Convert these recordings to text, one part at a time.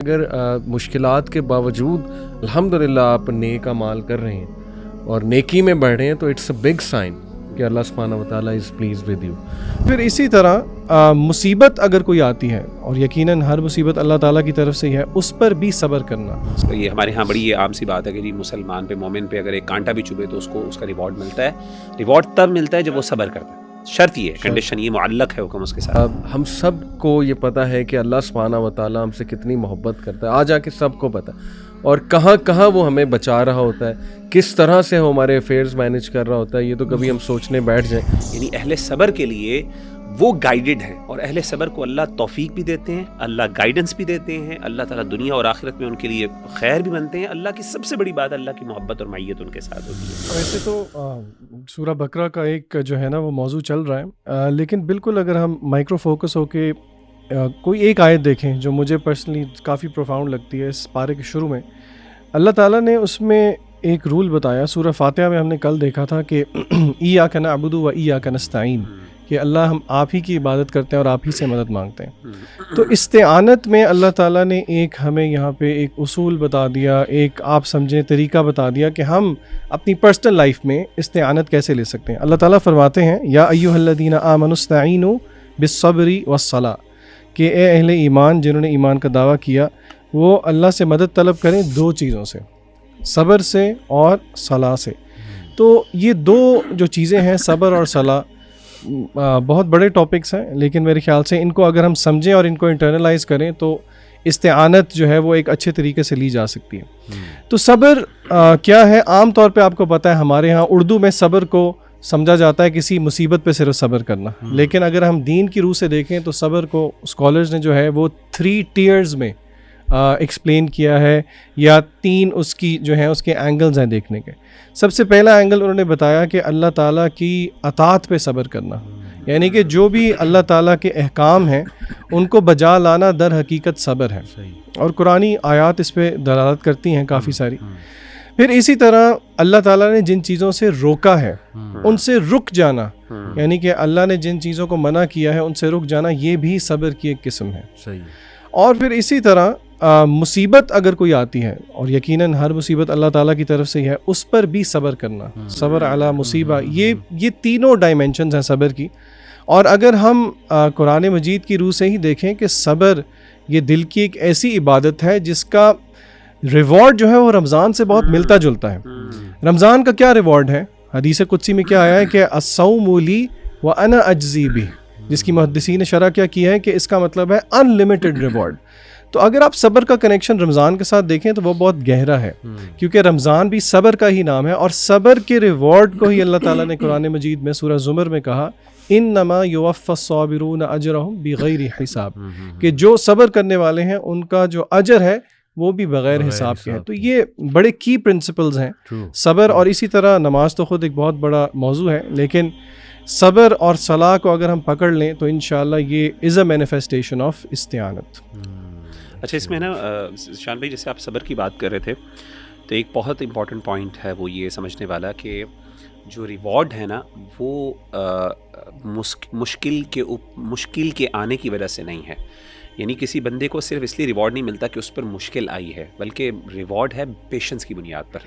اگر مشکلات کے باوجود الحمدللہ آپ نیک اعمال کر رہے ہیں اور نیکی میں بڑھ رہے ہیں تو اٹس اے بگ سائن کہ اللہ سبحانہ و تعالیٰ از پلیز ود یو. پھر اسی طرح مصیبت اگر کوئی آتی ہے، اور یقیناً ہر مصیبت اللہ تعالیٰ کی طرف سے ہی ہے، اس پر بھی صبر کرنا. یہ ہمارے ہاں بڑی عام سی بات ہے کہ جی مسلمان پہ مومن پہ اگر ایک کانٹا بھی چبھے تو اس کا ریوارڈ ملتا ہے. ریوارڈ تب ملتا ہے جب وہ صبر کرتا ہے. شرط یہ ہے، کنڈیشن یہ معلق ہے حکم اس کے ساتھ. ہم سب کو یہ پتہ ہے کہ اللہ سبحانہ و تعالیٰ ہم سے کتنی محبت کرتا ہے، آ کے سب کو پتہ ہے، اور کہاں کہاں وہ ہمیں بچا رہا ہوتا ہے، کس طرح سے ہمارے افیئرز مینیج کر رہا ہوتا ہے. یہ تو کبھی ہم سوچنے بیٹھ جائیں. یعنی اہل صبر کے لیے وہ گائیڈڈ ہیں، اور اہل صبر کو اللہ توفیق بھی دیتے ہیں، اللہ گائیڈنس بھی دیتے ہیں، اللہ تعالیٰ دنیا اور آخرت میں ان کے لیے خیر بھی بنتے ہیں. اللہ کی سب سے بڑی بات اللہ کی محبت اور معیت ان کے ساتھ ہوتی ہے. ویسے تو سورہ بقرہ کا ایک جو ہے نا وہ موضوع چل رہا ہے، لیکن بالکل اگر ہم مائکرو فوکس ہو کے کوئی ایک آیت دیکھیں جو مجھے پرسنلی کافی پروفاؤنڈ لگتی ہے. اس پارے کے شروع میں اللہ تعالیٰ نے اس میں ایک رول بتایا. سورہ فاتحہ میں ہم نے کل دیکھا تھا کہ ایاک نعبد و ایاک نستعین، کہ اللہ ہم آپ ہی کی عبادت کرتے ہیں اور آپ ہی سے مدد مانگتے ہیں. تو استعانت میں اللہ تعالیٰ نے ایک ہمیں یہاں پہ ایک اصول بتا دیا، ایک آپ سمجھیں طریقہ بتا دیا کہ ہم اپنی پرسنل لائف میں استعانت کیسے لے سکتے ہیں. اللہ تعالیٰ فرماتے ہیں یا ایھا الذین آمنوا استعینوا بالصبر والصلاۃ، کہ اے اہل ایمان جنہوں نے ایمان کا دعویٰ کیا وہ اللہ سے مدد طلب کریں دو چیزوں سے، صبر سے اور صلاح سے. تو یہ دو جو چیزیں ہیں صبر اور صلاح بہت بڑے ٹاپکس ہیں، لیکن میرے خیال سے ان کو اگر ہم سمجھیں اور ان کو انٹرنلائز کریں تو استعانت جو ہے وہ ایک اچھے طریقے سے لی جا سکتی ہے. تو صبر کیا ہے؟ عام طور پہ آپ کو پتہ ہے ہمارے ہاں اردو میں صبر کو سمجھا جاتا ہے کسی مصیبت پہ صرف صبر کرنا، لیکن اگر ہم دین کی روح سے دیکھیں تو صبر کو اسکالرز نے جو ہے وہ 3 ٹیئرز میں ایکسپلین کیا ہے، یا 3 اس کی جو ہیں اس کے اینگلز ہیں دیکھنے کے. سب سے پہلا اینگل انہوں نے بتایا کہ اللہ تعالیٰ کی اطاعت پہ صبر کرنا، یعنی کہ جو بھی اللہ تعالیٰ کے احکام ہیں ان کو بجا لانا در حقیقت صبر ہے، اور قرآنی آیات اس پہ دلالت کرتی ہیں کافی ساری. پھر اسی طرح اللہ تعالیٰ نے جن چیزوں سے روکا ہے ان سے رک جانا، یعنی کہ اللہ نے جن چیزوں کو منع کیا ہے ان سے رک جانا، یہ بھی صبر کی ایک قسم ہے. اور پھر اسی طرح مصیبت اگر کوئی آتی ہے، اور یقیناً ہر مصیبت اللہ تعالیٰ کی طرف سے ہی ہے، اس پر بھی صبر کرنا، صبر علی مصیبہ. یہ تینوں ڈائمینشنز ہیں صبر کی. اور اگر ہم قرآن مجید کی روح سے ہی دیکھیں کہ صبر یہ دل کی ایک ایسی عبادت ہے جس کا ریوارڈ جو ہے وہ رمضان سے بہت ملتا جلتا ہے. رمضان کا کیا ریوارڈ ہے؟ حدیث قدسی میں کیا آیا ہے کہ الصوم لی وانا اجزی بہ، جس کی محدثین نے شرح کیا کیا ہے کہ اس کا مطلب ہے ان لمیٹڈ ریوارڈ. تو اگر آپ صبر کا کنیکشن رمضان کے ساتھ دیکھیں تو وہ بہت گہرا ہے، کیونکہ رمضان بھی صبر کا ہی نام ہے، اور صبر کے ریوارڈ کو ہی اللہ تعالیٰ نے قرآن مجید میں سورہ زمر میں کہا انما یوفی الصابرون اجرہم بغیر حساب، کہ جو صبر کرنے والے ہیں ان کا جو اجر ہے وہ بھی بغیر حساب کے ہے. تو یہ بڑے کی پرنسپلز ہیں صبر. اور اسی طرح نماز تو خود ایک بہت بڑا موضوع ہے، لیکن صبر اور صلاح کو اگر ہم پکڑ لیں تو انشاءاللہ یہ از اے مینیفیسٹیشن آف استعانت. اچھا، اس میں نا شان بھائی جیسے آپ صبر کی بات کر رہے تھے تو ایک بہت امپورٹنٹ پوائنٹ ہے وہ یہ سمجھنے والا کہ جو ریوارڈ ہے نا وہ مشکل کے آنے کی وجہ سے نہیں ہے. یعنی کسی بندے کو صرف اس لیے ریوارڈ نہیں ملتا کہ اس پر مشکل آئی ہے، بلکہ ریوارڈ ہے پیشنس کی بنیاد پر.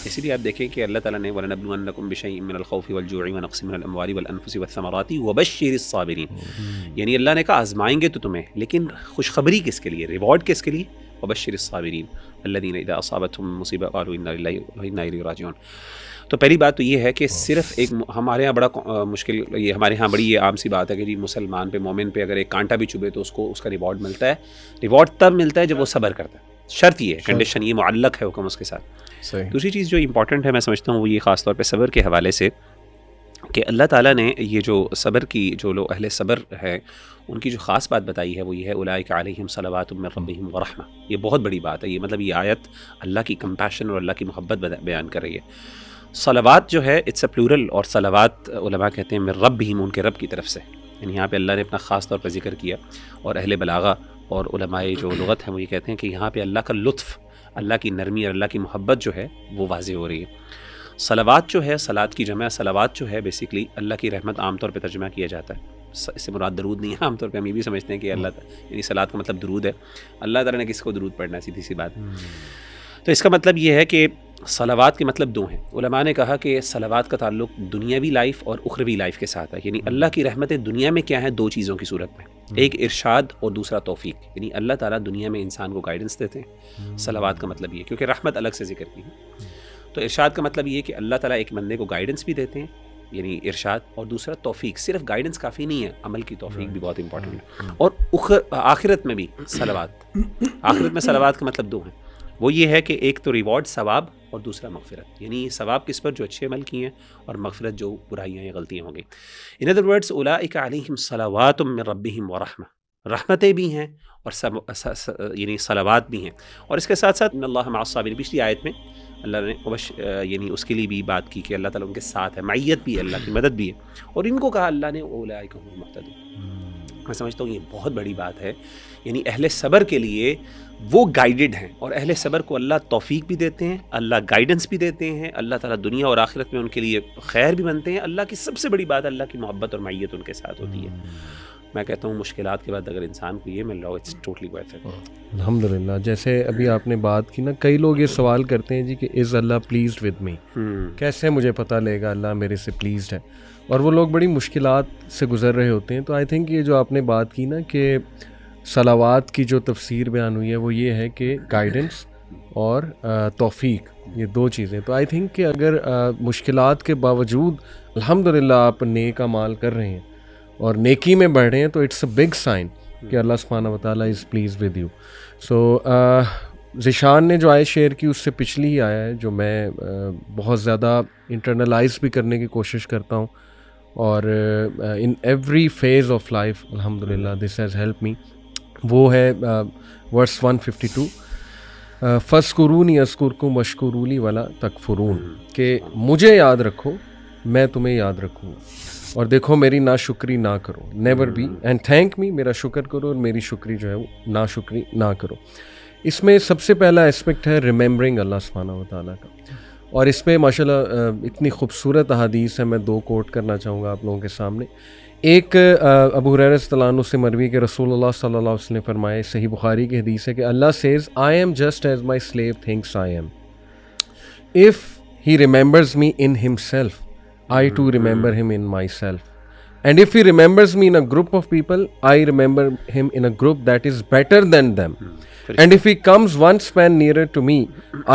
اسی لیے آپ دیکھیں کہ اللہ تعالیٰ نے وَلَنَبْلُوَنَّكُمْ بِشَيْءٍ مِّنَ الْخَوْفِ وَالْجُوعِ وَنَقْصٍ مِّنَ الْأَمْوَالِ وَالْأَنفُسِ وَالثَّمَرَاتِ وَبَشِّرِ الصَّابِرِينَ. یعنی اللہ نے کہا آزمائیں گے تو تمہیں، لیکن خوشخبری کس کے لیے، ریوارڈ کس کے لیے؟ وَبَشِّرِ الصَّابِرِينَ الَّذِينَ إِذَا أَصَابَتْهُمْ مُصِيبَةٌ قَالُوا إِنَّا لِلَّهِ وَإِنَّا إِلَيْهِ رَاجِعُونَ. تو پہلی بات تو یہ ہے کہ صرف ایک ہمارے ہاں بڑا مشکل، یہ ہمارے ہاں بڑی یہ عام سی بات ہے کہ جی مسلمان پہ مومن پہ اگر ایک کانٹا بھی چبھے تو اس کا ریوارڈ ملتا ہے. ریوارڈ تب ملتا ہے جب وہ صبر کرتا ہے. شرط یہ ہے، کنڈیشن یہ معلق ہے حکم اس کے ساتھ. دوسری چیز جو امپورٹنٹ ہے میں سمجھتا ہوں وہ یہ خاص طور پہ صبر کے حوالے سے کہ اللہ تعالیٰ نے یہ جو صبر کی جو لوگ اہل صبر ہیں ان کی جو خاص بات بتائی ہے وہ یہ ہے اولئک علیہم صلوات من ربہم ورحمہ. یہ بہت بڑی بات ہے. یہ مطلب یہ آیت اللہ کی کمپیشن اور اللہ کی محبت بیان کر رہی ہے. صلوات جو ہے اٹس اے پلورل، اور صلوات علماء کہتے ہیں من ربہم، ان کے رب کی طرف سے. یعنی یہاں پہ اللہ نے اپنا خاص طور پر ذکر کیا، اور اہل بلاغہ اور علماء جو لغت ہیں وہ یہ کہتے ہیں کہ یہاں پہ اللہ کا لطف، اللہ کی نرمی اور اللہ کی محبت جو ہے وہ واضح ہو رہی ہے. صلوات جو ہے، صلات کی جمع صلوات جو ہے بیسیکلی اللہ کی رحمت عام طور پہ ترجمہ کیا جاتا ہے. اس سے مراد درود نہیں ہے. عام طور پہ ہم یہ بھی سمجھتے ہیں کہ اللہ یعنی صلات کا مطلب درود ہے. اللہ تعالیٰ نے کس کو درود پڑھنا ہے, سیدھی سی بات. تو اس کا مطلب یہ ہے کہ صلوات کے مطلب دو ہیں. علماء نے کہا کہ صلوات کا تعلق دنیاوی لائف اور اخروی لائف کے ساتھ ہے. یعنی اللہ کی رحمتیں دنیا میں کیا ہیں, دو چیزوں کی صورت میں, ایک ارشاد اور دوسرا توفیق. یعنی اللہ تعالیٰ دنیا میں انسان کو گائیڈنس دیتے ہیں. صلوات کا مطلب یہ, کیونکہ رحمت الگ سے ذکر کی ہے. تو ارشاد کا مطلب یہ کہ اللہ تعالیٰ ایک بندے کو گائیڈنس بھی دیتے ہیں, یعنی ارشاد, اور دوسرا توفیق. صرف گائیڈنس کافی نہیں ہے, عمل کی توفیق بھی بہت امپورٹنٹ ہے. اور آخرت میں بھی صلوات, آخرت میں صلوات کا مطلب دو ہیں. وہ یہ ہے کہ ایک تو ریوارڈ ثواب اور دوسرا مغفرت. یعنی ثواب کس پر, جو اچھے عمل کیے ہیں, اور مغفرت جو برائیاں یا غلطیاں ہوں گی. ان ادر ورڈس اولئک علیہم صلوات من ربہم ورحمہ, رحمتیں بھی ہیں اور یعنی صلوات بھی ہیں. اور اس کے ساتھ ساتھ ان اللہ مع الصابرین, پچھلی آیت میں اللہ نے یعنی اس کے لیے بھی بات کی کہ اللہ تعالیٰ ان کے ساتھ ہے, معیت بھی ہے, اللہ کی مدد بھی ہے. اور ان کو کہا اللہ نے اولئک هم المہتدون. میں سمجھتا ہوں یہ بہت بڑی بات ہے. یعنی اہل صبر کے لیے وہ گائیڈڈ ہیں, اور اہل صبر کو اللہ توفیق بھی دیتے ہیں, اللہ گائیڈنس بھی دیتے ہیں, اللہ تعالیٰ دنیا اور آخرت میں ان کے لیے خیر بھی بنتے ہیں. اللہ کی سب سے بڑی بات اللہ کی محبت اور معیت ان کے ساتھ ہوتی ہے. میں کہتا ہوں مشکلات کے بعد اگر انسان کو یہ مل رہا ہو, اٹس ٹوٹلی ورتھ اٹ. الحمدللہ. جیسے ابھی آپ نے بات کی نا, کئی لوگ یہ سوال کرتے ہیں جی کہ از اللہ پلیزڈ ود می, کیسے مجھے پتہ لے گا اللہ میرے سے پلیزڈ ہے, اور وہ لوگ بڑی مشکلات سے گزر رہے ہوتے ہیں. تو آئی تھنک یہ جو آپ نے بات کی نا کہ صلوات کی جو تفسیر بیان ہوئی ہے وہ یہ ہے کہ گائیڈنس اور توفیق, یہ دو چیزیں. تو آئی تھنک کہ اگر مشکلات کے باوجود الحمدللہ آپ نیک اعمال کر رہے ہیں اور نیکی میں بڑھ رہے ہیں, تو اٹس اے بگ سائن کہ اللہ سبحانہ وتعالیٰ از پلیز ود یو. سو ذیشان نے جو آیت شیئر کی اس سے پچھلی ہی آیا ہے جو میں بہت زیادہ انٹرنلائز بھی کرنے کی کوشش کرتا ہوں, اور in every phase of life الحمدللہ دس ہیز ہیلپ می. وہ ہے ورس 152, فَاذْكُرُونِي أَذْكُرْكُمْ وَاشْكُرُوا لِي وَلَا تَكْفُرُونَ, کہ مجھے یاد رکھو میں تمہیں یاد رکھوں, اور دیکھو میری ناشکری نہ کرو. Never be and thank me, میرا شکر کرو اور میری شکری جو ہے وہ ناشکری نہ کرو. اس میں سب سے پہلا اسپیکٹ ہے ریممبرنگ اللہ سبحانہ و تعالیٰ کا, اور اس پہ ماشاءاللہ اتنی خوبصورت احادیث ہے. میں دو کوٹ کرنا چاہوں گا آپ لوگوں کے سامنے. ایک ابو ہریرہ رضی اللہ عنہ سے مروی کہ رسول اللہ صلی اللہ علیہ وسلم نے فرمائے, صحیح بخاری کی حدیث ہے کہ اللہ says I am just as my slave thinks I am, if he remembers me in himself I too remember him in myself, and if he remembers me in a group of people I remember him in a group that is better than them, and if he comes one span nearer to me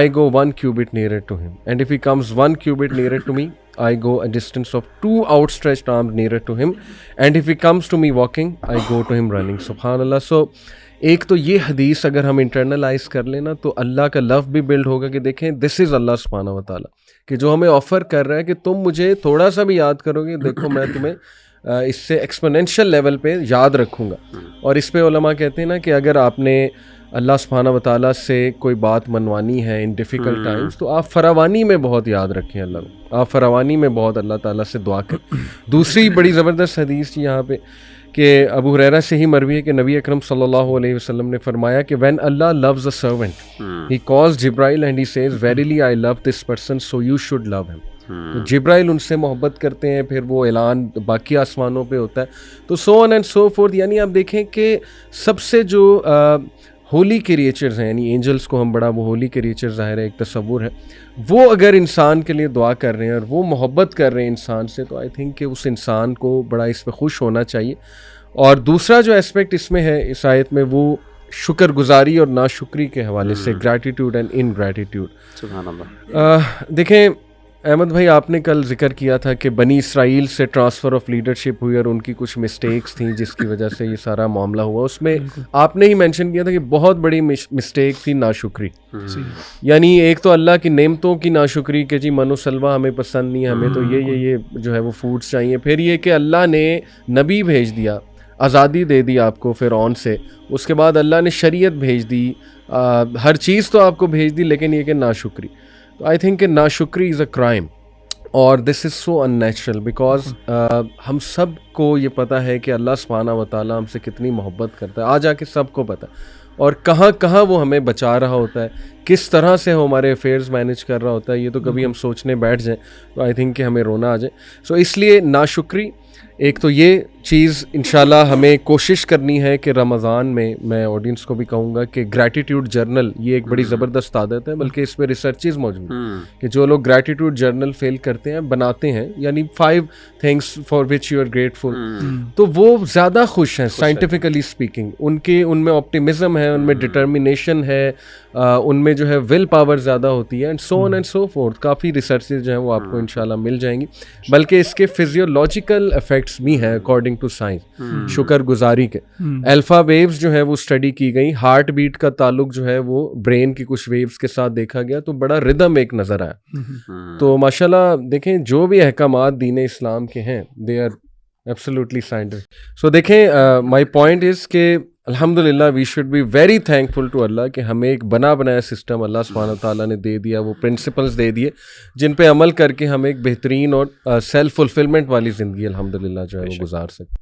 I go 1 cubit nearer to him, and if he comes 1 cubit nearer to me I go a distance of 2 outstretched arms nearer to him, and if he comes to me walking I go to him running. subhanallah. So ایک تو یہ حدیث اگر ہم internalise کر لیں نا تو اللہ کا لو بھی بلڈ ہوگا کہ دیکھیں دس از اللہ سبحانہ و تعالیٰ, کہ جو ہمیں آفر کر رہا ہے کہ تم مجھے تھوڑا سا بھی یاد کرو گے, دیکھو میں تمہیں اس سے ایکسپونینشیل لیول پہ یاد رکھوں گا. اور اس پہ علماء کہتے ہیں نا کہ اگر آپ نے اللہ سبحانہ و تعالیٰ سے کوئی بات منوانی ہے ان ڈیفیکلٹ ٹائمز, تو آپ فراوانی میں بہت یاد رکھیں اللہ کو, آپ فراوانی میں بہت اللہ تعالیٰ سے دعا کریں. دوسری بڑی زبردست حدیث یہاں پہ کہ ابو ہریرہ سے ہی مروی ہے کہ نبی اکرم صلی اللہ علیہ وسلم نے فرمایا کہ when Allah loves a servant he calls Jibril and he says verily I love this person so you should love him. تو جبرائیل ان سے محبت کرتے ہیں, پھر وہ اعلان باقی آسمانوں پہ ہوتا ہے, تو so on and so forth. یعنی آپ دیکھیں کہ سب سے جو ہولی کریچرز ہیں, یعنی اینجلس کو ہم بڑا وہ ہولی کریچر ظاہر ہے ایک تصور ہے, وہ اگر انسان کے لیے دعا کر رہے ہیں اور وہ محبت کر رہے ہیں انسان سے, تو آئی تھنک کہ اس انسان کو بڑا اس پہ خوش ہونا چاہیے. اور دوسرا جو اسپیکٹ اس میں ہے اس آیت میں, وہ شکر گزاری اور ناشکری کے حوالے سے, گریٹیٹیوڈ اینڈ ان گریٹیٹیوڈ. سبحان اللہ. دیکھیں احمد بھائی, آپ نے کل ذکر کیا تھا کہ بنی اسرائیل سے ٹرانسفر آف لیڈرشپ ہوئی اور ان کی کچھ مسٹیکس تھیں جس کی وجہ سے یہ سارا معاملہ ہوا. اس میں آپ نے ہی مینشن کیا تھا کہ بہت بڑی مسٹیک تھی ناشکری. یعنی ایک تو اللہ کی نعمتوں کی ناشکری کہ جی من و سلوہ ہمیں پسند نہیں ہے, ہمیں تو یہ جو ہے وہ فوڈس چاہیے. پھر یہ کہ اللہ نے نبی بھیج دیا, آزادی دے دی آپ کو فرعون سے, اس کے بعد اللہ نے شریعت بھیج دی, ہر چیز تو آپ کو بھیج دی, لیکن یہ کہ ناشکری. تو آئی تھنک کہ ناشکری از اے کرائم, اور دس از سو ان نیچرل بیکاز ہم سب کو یہ پتہ ہے کہ اللہ سبحانہ و تعالیٰ ہم سے کتنی محبت کرتا ہے, آ جا کے سب کو پتہ ہے, اور کہاں کہاں وہ ہمیں بچا رہا ہوتا ہے, کس طرح سے وہ ہمارے افیئرز مینیج کر رہا ہوتا ہے. یہ تو کبھی ہم سوچنے بیٹھ جائیں تو آئی تھنک کہ ہمیں رونا آ جائے. سو اس لیے ناشکری ایک تو یہ چیز انشاءاللہ ہمیں کوشش کرنی ہے کہ رمضان میں آڈینس کو بھی کہوں گا کہ گریٹیٹیوڈ جرنل یہ ایک بڑی زبردست عادت ہے, بلکہ اس میں ریسرچز موجود ہیں کہ جو لوگ گریٹیٹیوڈ جرنل فیل کرتے ہیں بناتے ہیں, یعنی 5 things for which you are grateful, تو وہ زیادہ خوش ہیں سائنٹیفکلی اسپیکنگ. ان میں آپٹیمزم ہے, ان میں ڈٹرمینیشن ہے, ان میں جو ہے ول پاور زیادہ ہوتی ہے, and so on and so forth. Coffee researches جو ہیں وہ آپ کو انشاءاللہ مل جائیں گی, بلکہ اس کے فزیولوجیکل افیکٹس بھی ہیں اکارڈنگ ٹو سائنس. شکر گزاری کے الفا ویوز جو ہے وہ اسٹڈی کی گئی, ہارٹ بیٹ کا تعلق جو ہے وہ برین کی کچھ ویوز کے ساتھ دیکھا گیا, تو بڑا ردم ایک نظر آیا. تو ماشاءاللہ دیکھیں جو بھی احکامات دین اسلام کے ہیں they are absolutely scientific. So دیکھیں مائی پوائنٹ از کہ الحمدللہ we should be very thankful to اللہ کہ ہمیں ایک بنا بنایا سسٹم اللہ سبحانہ تعالیٰ نے دے دیا, وہ پرنسپلز دے دیے جن پہ عمل کر کے ہم ایک بہترین اور سیلف فلفلمنٹ والی زندگی الحمدللہ جو ہے وہ گزار سکتے.